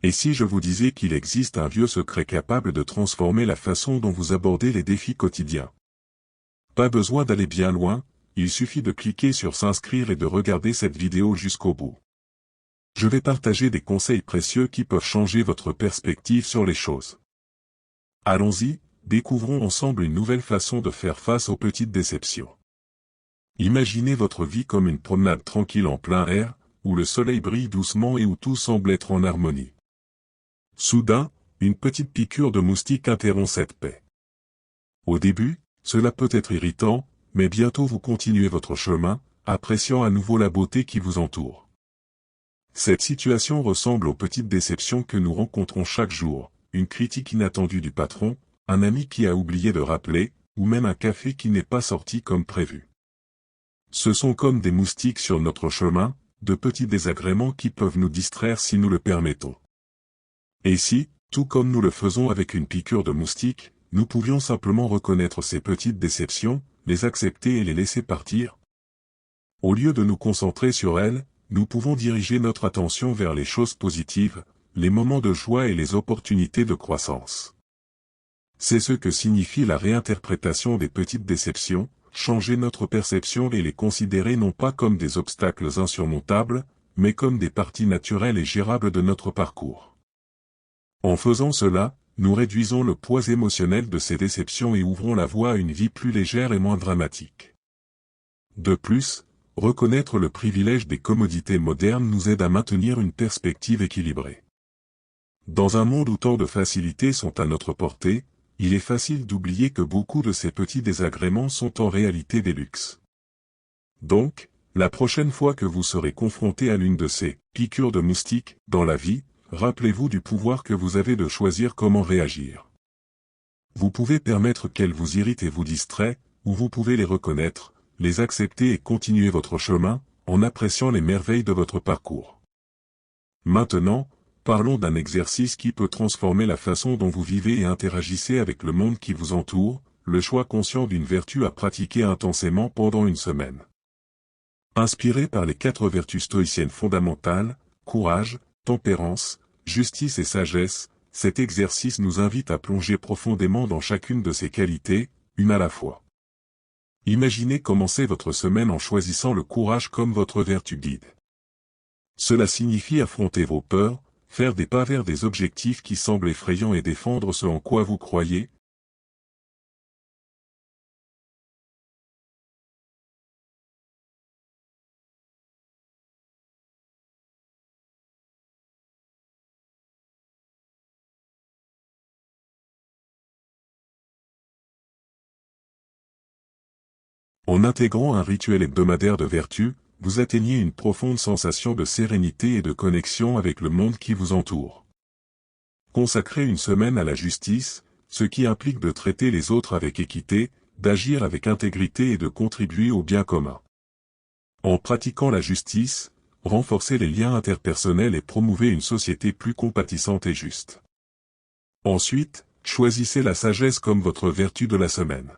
Et si je vous disais qu'il existe un vieux secret capable de transformer la façon dont vous abordez les défis quotidiens? Pas besoin d'aller bien loin, il suffit de cliquer sur s'inscrire et de regarder cette vidéo jusqu'au bout. Je vais partager des conseils précieux qui peuvent changer votre perspective sur les choses. Allons-y, découvrons ensemble une nouvelle façon de faire face aux petites déceptions. Imaginez votre vie comme une promenade tranquille en plein air, où le soleil brille doucement et où tout semble être en harmonie. Soudain, une petite piqûre de moustique interrompt cette paix. Au début, cela peut être irritant, mais bientôt vous continuez votre chemin, appréciant à nouveau la beauté qui vous entoure. Cette situation ressemble aux petites déceptions que nous rencontrons chaque jour, une critique inattendue du patron, un ami qui a oublié de rappeler, ou même un café qui n'est pas sorti comme prévu. Ce sont comme des moustiques sur notre chemin, de petits désagréments qui peuvent nous distraire si nous le permettons. Et si, tout comme nous le faisons avec une piqûre de moustique, nous pouvions simplement reconnaître ces petites déceptions, les accepter et les laisser partir? Au lieu de nous concentrer sur elles, nous pouvons diriger notre attention vers les choses positives, les moments de joie et les opportunités de croissance. C'est ce que signifie la réinterprétation des petites déceptions, changer notre perception et les considérer non pas comme des obstacles insurmontables, mais comme des parties naturelles et gérables de notre parcours. En faisant cela, nous réduisons le poids émotionnel de ces déceptions et ouvrons la voie à une vie plus légère et moins dramatique. De plus, reconnaître le privilège des commodités modernes nous aide à maintenir une perspective équilibrée. Dans un monde où tant de facilités sont à notre portée, il est facile d'oublier que beaucoup de ces petits désagréments sont en réalité des luxes. Donc, la prochaine fois que vous serez confronté à l'une de ces piqûres de moustiques dans la vie, rappelez-vous du pouvoir que vous avez de choisir comment réagir. Vous pouvez permettre qu'elles vous irritent et vous distraient, ou vous pouvez les reconnaître, les accepter et continuer votre chemin, en appréciant les merveilles de votre parcours. Maintenant, parlons d'un exercice qui peut transformer la façon dont vous vivez et interagissez avec le monde qui vous entoure, le choix conscient d'une vertu à pratiquer intensément pendant une semaine. Inspiré par les 4 vertus stoïciennes fondamentales, courage, tempérance, justice et sagesse, cet exercice nous invite à plonger profondément dans chacune de ces qualités, une à la fois. Imaginez commencer votre semaine en choisissant le courage comme votre vertu guide. Cela signifie affronter vos peurs, faire des pas vers des objectifs qui semblent effrayants et défendre ce en quoi vous croyez. En intégrant un rituel hebdomadaire de vertu, vous atteignez une profonde sensation de sérénité et de connexion avec le monde qui vous entoure. Consacrez une semaine à la justice, ce qui implique de traiter les autres avec équité, d'agir avec intégrité et de contribuer au bien commun. En pratiquant la justice, renforcez les liens interpersonnels et promouvez une société plus compatissante et juste. Ensuite, choisissez la sagesse comme votre vertu de la semaine.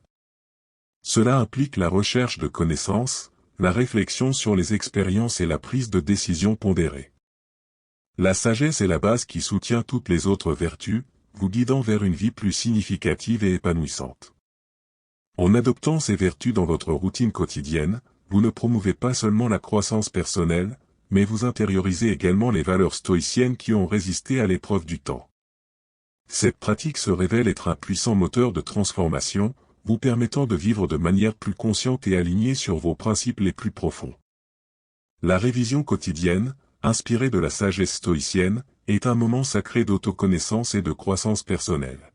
Cela implique la recherche de connaissances, la réflexion sur les expériences et la prise de décision pondérée. La sagesse est la base qui soutient toutes les autres vertus, vous guidant vers une vie plus significative et épanouissante. En adoptant ces vertus dans votre routine quotidienne, vous ne promouvez pas seulement la croissance personnelle, mais vous intériorisez également les valeurs stoïciennes qui ont résisté à l'épreuve du temps. Cette pratique se révèle être un puissant moteur de transformation, vous permettant de vivre de manière plus consciente et alignée sur vos principes les plus profonds. La révision quotidienne, inspirée de la sagesse stoïcienne, est un moment sacré d'autoconnaissance et de croissance personnelle.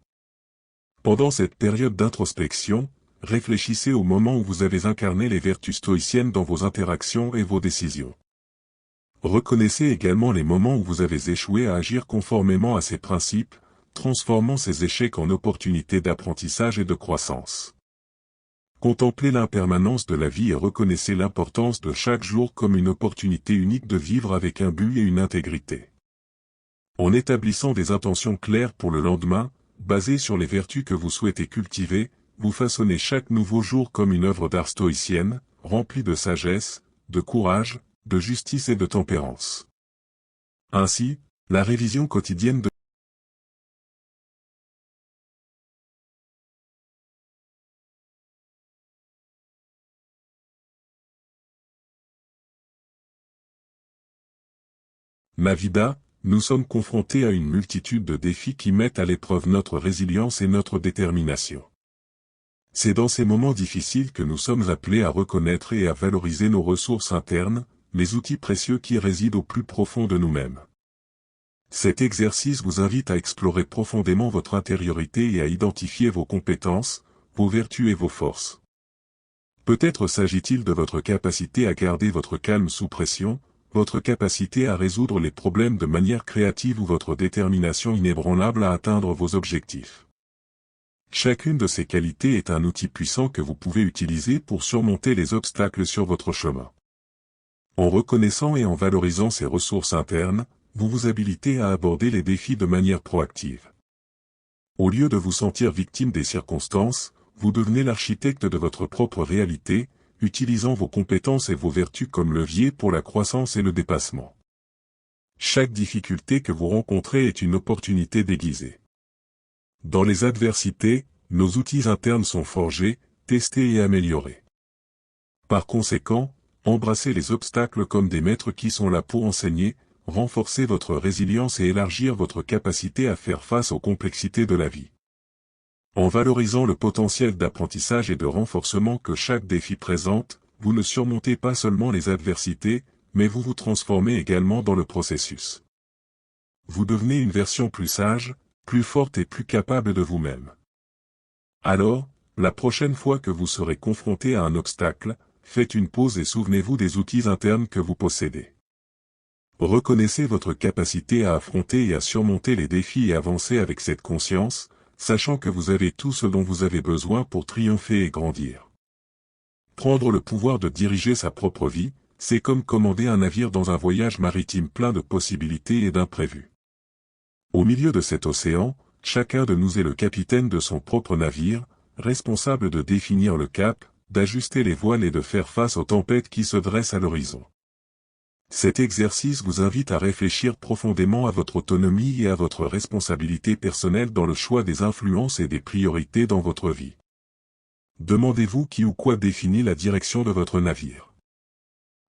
Pendant cette période d'introspection, réfléchissez au moment où vous avez incarné les vertus stoïciennes dans vos interactions et vos décisions. Reconnaissez également les moments où vous avez échoué à agir conformément à ces principes, transformant ces échecs en opportunités d'apprentissage et de croissance. Contemplez l'impermanence de la vie et reconnaissez l'importance de chaque jour comme une opportunité unique de vivre avec un but et une intégrité. En établissant des intentions claires pour le lendemain, basées sur les vertus que vous souhaitez cultiver, vous façonnez chaque nouveau jour comme une œuvre d'art stoïcienne, remplie de sagesse, de courage, de justice et de tempérance. Ainsi, La révision quotidienne de ma vida, nous sommes confrontés à une multitude de défis qui mettent à l'épreuve notre résilience et notre détermination. C'est dans ces moments difficiles que nous sommes appelés à reconnaître et à valoriser nos ressources internes, les outils précieux qui résident au plus profond de nous-mêmes. Cet exercice vous invite à explorer profondément votre intériorité et à identifier vos compétences, vos vertus et vos forces. Peut-être s'agit-il de votre capacité à garder votre calme sous pression, votre capacité à résoudre les problèmes de manière créative ou votre détermination inébranlable à atteindre vos objectifs. Chacune de ces qualités est un outil puissant que vous pouvez utiliser pour surmonter les obstacles sur votre chemin. En reconnaissant et en valorisant ces ressources internes, vous vous habilitez à aborder les défis de manière proactive. Au lieu de vous sentir victime des circonstances, vous devenez l'architecte de votre propre réalité, utilisant vos compétences et vos vertus comme levier pour la croissance et le dépassement. Chaque difficulté que vous rencontrez est une opportunité déguisée. Dans les adversités, nos outils internes sont forgés, testés et améliorés. Par conséquent, embrassez les obstacles comme des maîtres qui sont là pour enseigner, renforcer votre résilience et élargir votre capacité à faire face aux complexités de la vie. En valorisant le potentiel d'apprentissage et de renforcement que chaque défi présente, vous ne surmontez pas seulement les adversités, mais vous vous transformez également dans le processus. Vous devenez une version plus sage, plus forte et plus capable de vous-même. Alors, la prochaine fois que vous serez confronté à un obstacle, faites une pause et souvenez-vous des outils internes que vous possédez. Reconnaissez votre capacité à affronter et à surmonter les défis et avancer avec cette conscience, sachant que vous avez tout ce dont vous avez besoin pour triompher et grandir. Prendre le pouvoir de diriger sa propre vie, c'est comme commander un navire dans un voyage maritime plein de possibilités et d'imprévus. Au milieu de cet océan, chacun de nous est le capitaine de son propre navire, responsable de définir le cap, d'ajuster les voiles et de faire face aux tempêtes qui se dressent à l'horizon. Cet exercice vous invite à réfléchir profondément à votre autonomie et à votre responsabilité personnelle dans le choix des influences et des priorités dans votre vie. Demandez-vous qui ou quoi définit la direction de votre navire.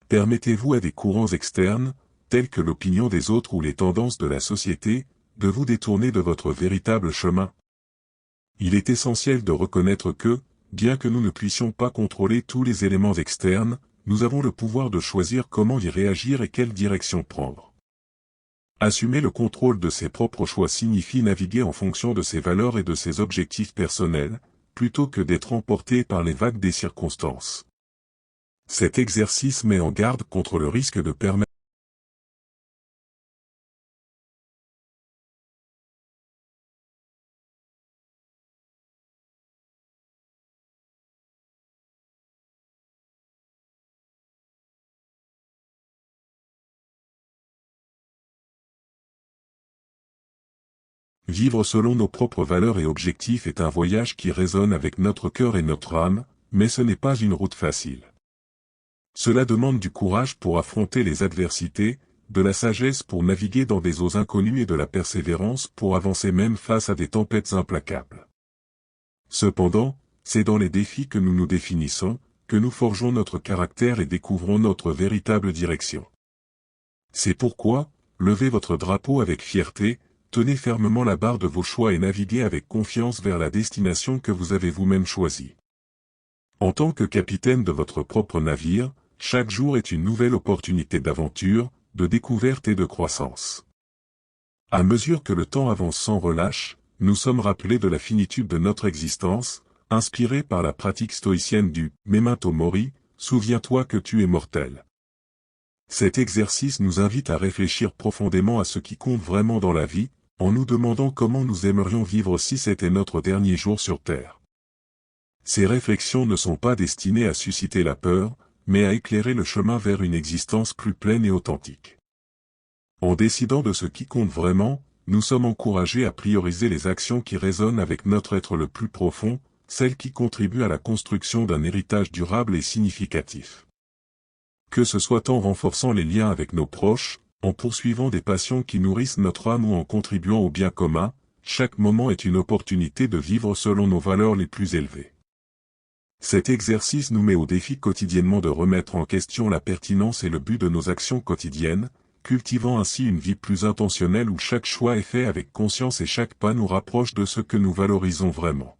Permettez-vous à des courants externes, tels que l'opinion des autres ou les tendances de la société, de vous détourner de votre véritable chemin. Il est essentiel de reconnaître que, bien que nous ne puissions pas contrôler tous les éléments externes, nous avons le pouvoir de choisir comment y réagir et quelle direction prendre. Assumer le contrôle de ses propres choix signifie naviguer en fonction de ses valeurs et de ses objectifs personnels, plutôt que d'être emporté par les vagues des circonstances. Cet exercice met en garde contre le risque de permettre vivre selon nos propres valeurs et objectifs est un voyage qui résonne avec notre cœur et notre âme, mais ce n'est pas une route facile. Cela demande du courage pour affronter les adversités, de la sagesse pour naviguer dans des eaux inconnues et de la persévérance pour avancer même face à des tempêtes implacables. Cependant, c'est dans les défis que nous nous définissons, que nous forgeons notre caractère et découvrons notre véritable direction. C'est pourquoi, levez votre drapeau avec fierté, tenez fermement la barre de vos choix et naviguez avec confiance vers la destination que vous avez vous-même choisie. En tant que capitaine de votre propre navire, chaque jour est une nouvelle opportunité d'aventure, de découverte et de croissance. À mesure que le temps avance sans relâche, nous sommes rappelés de la finitude de notre existence, inspirés par la pratique stoïcienne du « memento mori », souviens-toi que tu es mortel. Cet exercice nous invite à réfléchir profondément à ce qui compte vraiment dans la vie, en nous demandant comment nous aimerions vivre si c'était notre dernier jour sur Terre. Ces réflexions ne sont pas destinées à susciter la peur, mais à éclairer le chemin vers une existence plus pleine et authentique. En décidant de ce qui compte vraiment, nous sommes encouragés à prioriser les actions qui résonnent avec notre être le plus profond, celles qui contribuent à la construction d'un héritage durable et significatif. Que ce soit en renforçant les liens avec nos proches, en poursuivant des passions qui nourrissent notre âme ou en contribuant au bien commun, chaque moment est une opportunité de vivre selon nos valeurs les plus élevées. Cet exercice nous met au défi quotidiennement de remettre en question la pertinence et le but de nos actions quotidiennes, cultivant ainsi une vie plus intentionnelle où chaque choix est fait avec conscience et chaque pas nous rapproche de ce que nous valorisons vraiment.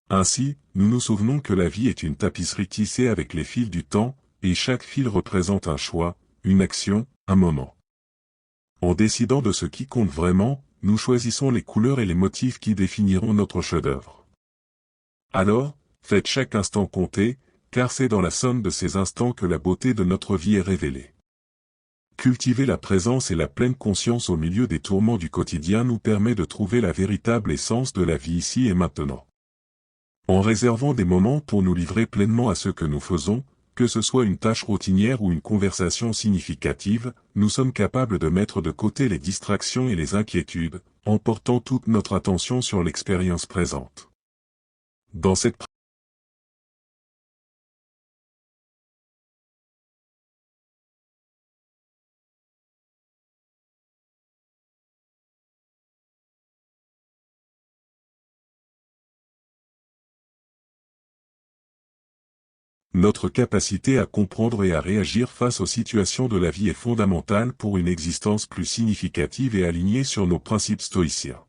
Ainsi, nous nous souvenons que la vie est une tapisserie tissée avec les fils du temps, et chaque fil représente un choix, une action, un moment. En décidant de ce qui compte vraiment, nous choisissons les couleurs et les motifs qui définiront notre chef-d'œuvre. Alors, faites chaque instant compter, car c'est dans la somme de ces instants que la beauté de notre vie est révélée. Cultiver la présence et la pleine conscience au milieu des tourments du quotidien nous permet de trouver la véritable essence de la vie ici et maintenant. En réservant des moments pour nous livrer pleinement à ce que nous faisons, que ce soit une tâche routinière ou une conversation significative, nous sommes capables de mettre de côté les distractions et les inquiétudes, en portant toute notre attention sur l'expérience présente. Dans cette notre capacité à comprendre et à réagir face aux situations de la vie est fondamentale pour une existence plus significative et alignée sur nos principes stoïciens.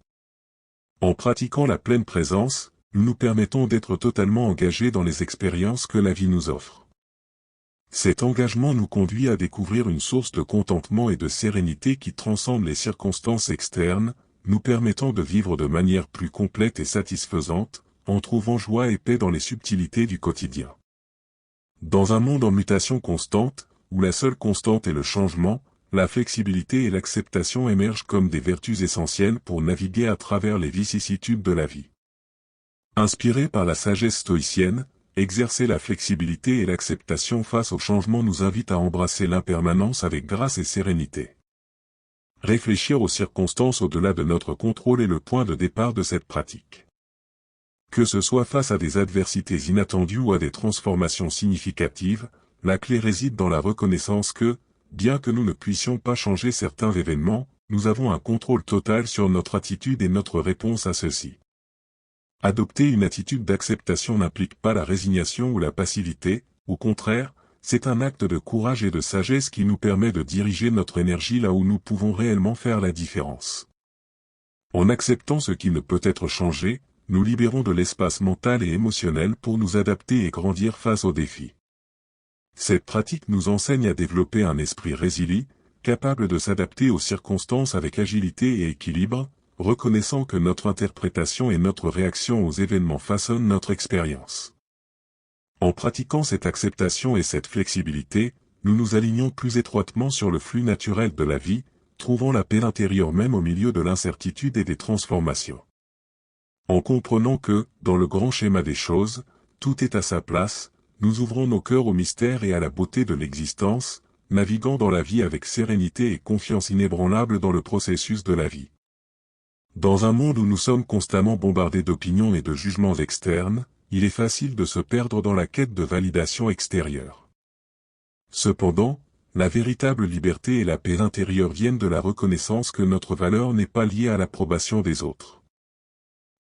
En pratiquant la pleine présence, nous nous permettons d'être totalement engagés dans les expériences que la vie nous offre. Cet engagement nous conduit à découvrir une source de contentement et de sérénité qui transcende les circonstances externes, nous permettant de vivre de manière plus complète et satisfaisante, en trouvant joie et paix dans les subtilités du quotidien. Dans un monde en mutation constante, où la seule constante est le changement, la flexibilité et l'acceptation émergent comme des vertus essentielles pour naviguer à travers les vicissitudes de la vie. Inspiré par la sagesse stoïcienne, exercer la flexibilité et l'acceptation face au changement nous invite à embrasser l'impermanence avec grâce et sérénité. Réfléchir aux circonstances au-delà de notre contrôle est le point de départ de cette pratique. Que ce soit face à des adversités inattendues ou à des transformations significatives, la clé réside dans la reconnaissance que, bien que nous ne puissions pas changer certains événements, nous avons un contrôle total sur notre attitude et notre réponse à ceux-ci. Adopter une attitude d'acceptation n'implique pas la résignation ou la passivité, au contraire, c'est un acte de courage et de sagesse qui nous permet de diriger notre énergie là où nous pouvons réellement faire la différence. En acceptant ce qui ne peut être changé, nous libérons de l'espace mental et émotionnel pour nous adapter et grandir face aux défis. Cette pratique nous enseigne à développer un esprit résilient, capable de s'adapter aux circonstances avec agilité et équilibre, reconnaissant que notre interprétation et notre réaction aux événements façonnent notre expérience. En pratiquant cette acceptation et cette flexibilité, nous nous alignons plus étroitement sur le flux naturel de la vie, trouvant la paix intérieure même au milieu de l'incertitude et des transformations. En comprenant que, dans le grand schéma des choses, tout est à sa place, nous ouvrons nos cœurs au mystère et à la beauté de l'existence, naviguant dans la vie avec sérénité et confiance inébranlable dans le processus de la vie. Dans un monde où nous sommes constamment bombardés d'opinions et de jugements externes, il est facile de se perdre dans la quête de validation extérieure. Cependant, la véritable liberté et la paix intérieure viennent de la reconnaissance que notre valeur n'est pas liée à l'approbation des autres.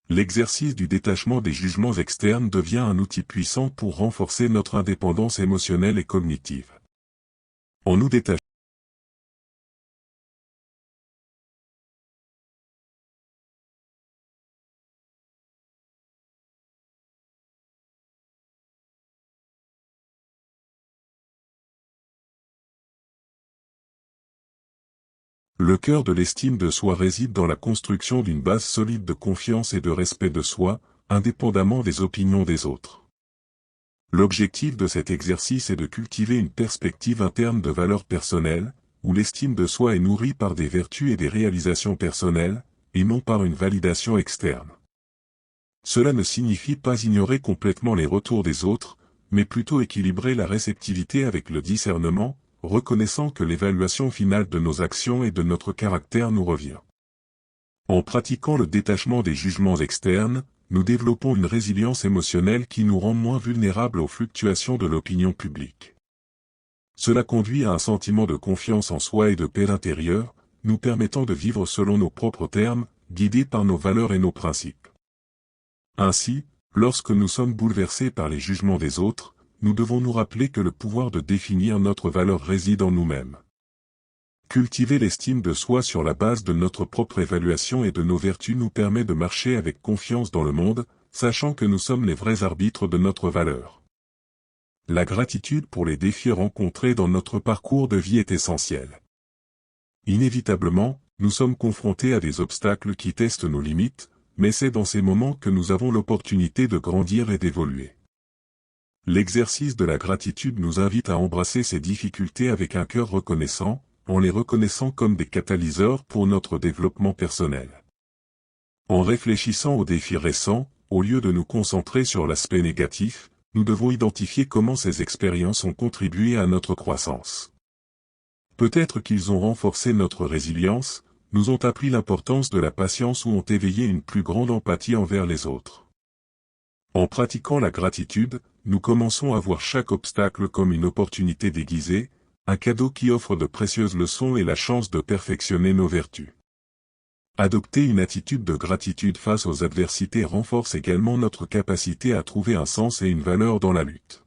L'exercice du détachement des jugements externes devient un outil puissant pour renforcer notre indépendance émotionnelle et cognitive. En nous détachant le cœur de l'estime de soi réside dans la construction d'une base solide de confiance et de respect de soi, indépendamment des opinions des autres. L'objectif de cet exercice est de cultiver une perspective interne de valeurs personnelles, où l'estime de soi est nourrie par des vertus et des réalisations personnelles, et non par une validation externe. Cela ne signifie pas ignorer complètement les retours des autres, mais plutôt équilibrer la réceptivité avec le discernement, reconnaissant que l'évaluation finale de nos actions et de notre caractère nous revient. En pratiquant le détachement des jugements externes, nous développons une résilience émotionnelle qui nous rend moins vulnérables aux fluctuations de l'opinion publique. Cela conduit à un sentiment de confiance en soi et de paix intérieure, nous permettant de vivre selon nos propres termes, guidés par nos valeurs et nos principes. Ainsi, lorsque nous sommes bouleversés par les jugements des autres, nous devons nous rappeler que le pouvoir de définir notre valeur réside en nous-mêmes. Cultiver l'estime de soi sur la base de notre propre évaluation et de nos vertus nous permet de marcher avec confiance dans le monde, sachant que nous sommes les vrais arbitres de notre valeur. La gratitude pour les défis rencontrés dans notre parcours de vie est essentielle. Inévitablement, nous sommes confrontés à des obstacles qui testent nos limites, mais c'est dans ces moments que nous avons l'opportunité de grandir et d'évoluer. L'exercice de la gratitude nous invite à embrasser ces difficultés avec un cœur reconnaissant, en les reconnaissant comme des catalyseurs pour notre développement personnel. En réfléchissant aux défis récents, au lieu de nous concentrer sur l'aspect négatif, nous devons identifier comment ces expériences ont contribué à notre croissance. Peut-être qu'ils ont renforcé notre résilience, nous ont appris l'importance de la patience ou ont éveillé une plus grande empathie envers les autres. En pratiquant la gratitude, nous commençons à voir chaque obstacle comme une opportunité déguisée, un cadeau qui offre de précieuses leçons et la chance de perfectionner nos vertus. Adopter une attitude de gratitude face aux adversités renforce également notre capacité à trouver un sens et une valeur dans la lutte.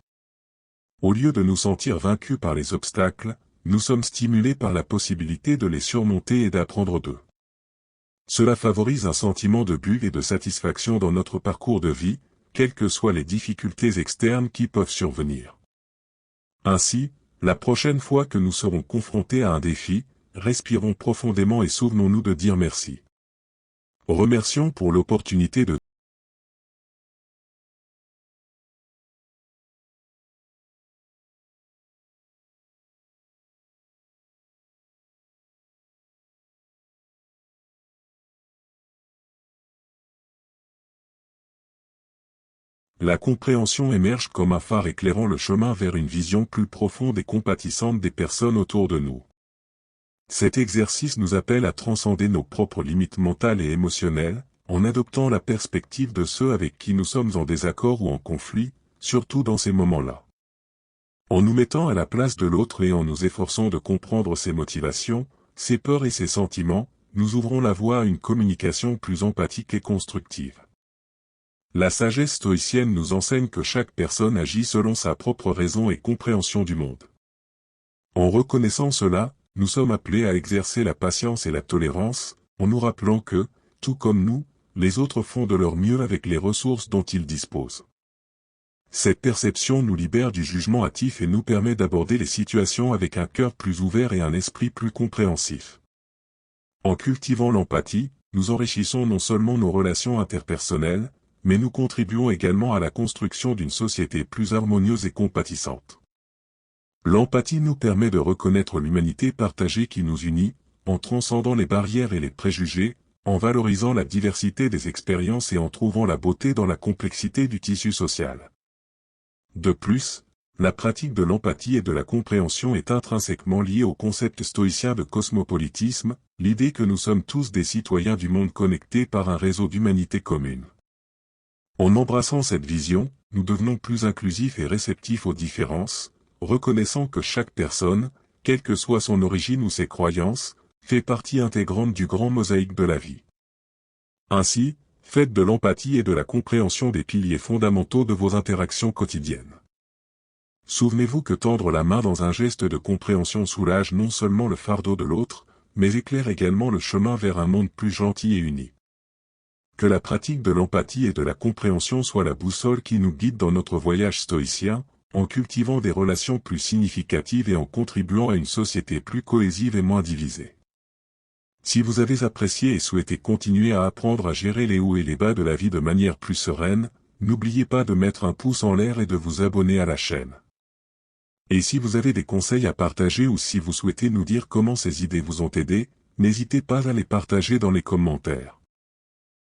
Au lieu de nous sentir vaincus par les obstacles, nous sommes stimulés par la possibilité de les surmonter et d'apprendre d'eux. Cela favorise un sentiment de but et de satisfaction dans notre parcours de vie, quelles que soient les difficultés externes qui peuvent survenir. Ainsi, la prochaine fois que nous serons confrontés à un défi, respirons profondément et souvenons-nous de dire merci. Remercions pour l'opportunité de La compréhension émerge comme un phare éclairant le chemin vers une vision plus profonde et compatissante des personnes autour de nous. Cet exercice nous appelle à transcender nos propres limites mentales et émotionnelles, en adoptant la perspective de ceux avec qui nous sommes en désaccord ou en conflit, surtout dans ces moments-là. En nous mettant à la place de l'autre et en nous efforçant de comprendre ses motivations, ses peurs et ses sentiments, nous ouvrons la voie à une communication plus empathique et constructive. La sagesse stoïcienne nous enseigne que chaque personne agit selon sa propre raison et compréhension du monde. En reconnaissant cela, nous sommes appelés à exercer la patience et la tolérance, en nous rappelant que, tout comme nous, les autres font de leur mieux avec les ressources dont ils disposent. Cette perception nous libère du jugement hâtif et nous permet d'aborder les situations avec un cœur plus ouvert et un esprit plus compréhensif. En cultivant l'empathie, nous enrichissons non seulement nos relations interpersonnelles, mais nous contribuons également à la construction d'une société plus harmonieuse et compatissante. L'empathie nous permet de reconnaître l'humanité partagée qui nous unit, en transcendant les barrières et les préjugés, en valorisant la diversité des expériences et en trouvant la beauté dans la complexité du tissu social. De plus, la pratique de l'empathie et de la compréhension est intrinsèquement liée au concept stoïcien de cosmopolitisme, l'idée que nous sommes tous des citoyens du monde connectés par un réseau d'humanité commune. En embrassant cette vision, nous devenons plus inclusifs et réceptifs aux différences, reconnaissant que chaque personne, quelle que soit son origine ou ses croyances, fait partie intégrante du grand mosaïque de la vie. Ainsi, faites de l'empathie et de la compréhension des piliers fondamentaux de vos interactions quotidiennes. Souvenez-vous que tendre la main dans un geste de compréhension soulage non seulement le fardeau de l'autre, mais éclaire également le chemin vers un monde plus gentil et uni. Que la pratique de l'empathie et de la compréhension soit la boussole qui nous guide dans notre voyage stoïcien, en cultivant des relations plus significatives et en contribuant à une société plus cohésive et moins divisée. Si vous avez apprécié et souhaitez continuer à apprendre à gérer les hauts et les bas de la vie de manière plus sereine, n'oubliez pas de mettre un pouce en l'air et de vous abonner à la chaîne. Et si vous avez des conseils à partager ou si vous souhaitez nous dire comment ces idées vous ont aidé, n'hésitez pas à les partager dans les commentaires.